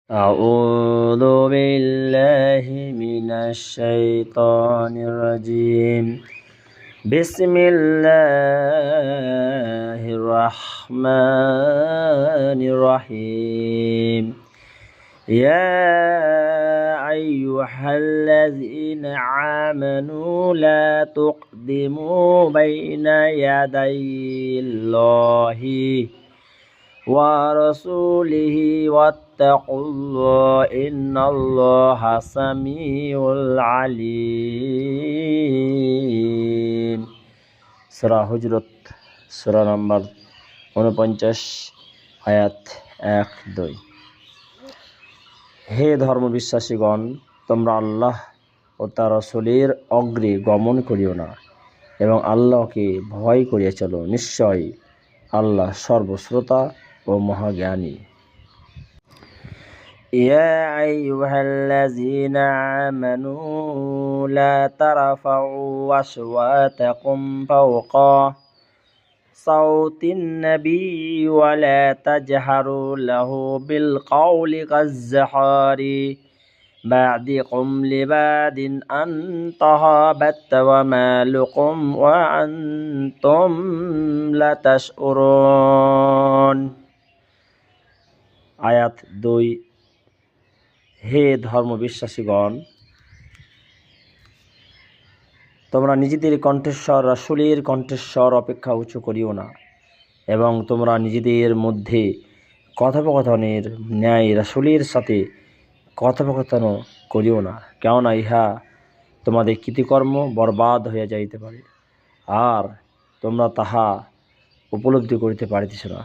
أعوذ بالله من الشيطان الرجيم بسم الله الرحمن الرحيم يا أيها الذين آمنوا لا تقدموا بين يدي الله ورسوله واتقوا الله إن الله سميع عليم সূরা হুজরাত সূরা number 49 আয়াত 1-2। হে ধর্মবিশ্বাসীগণ, তোমরা আল্লাহ ও তার রাসূলের অগ্রে গমন করিও না এবং আল্লাহকে ভয় করিয়া চলো। নিশ্চয় আল্লাহ সর্বশ্রোতা ও মহাজ্ঞানী। ইয়া আইয়ুহাল্লাযীনা আমানু লা তারফাউ আসওয়াতাকুম ফাওকা সাওতিন নাবী ওয়া লা তাজহারু লাহু বিল কওলি কাযযাহারি বা'দিকুম লিবাদিন আন তাহাবাত ওয়া মালুকুম ওয়া আনতুম লা তাশউরুন। আয়াত 2। হে ধর্মবিশ্বাসীগণ, তোমরা নিজেদের কণ্ঠস্বর রাসূলের কণ্ঠস্বর অপেক্ষা উঁচু করিও না এবং তোমরা নিজেদের মধ্যে কথোপকথনের ন্যায় রাসূলের সাথে কথোপকথন করিও না, কেননা ইহা তোমাদের কৃতকর্ম বরবাদ হইয়া যাইতে পারে, আর তোমরা তাহা উপলব্ধি করিতে পারিতেছ না।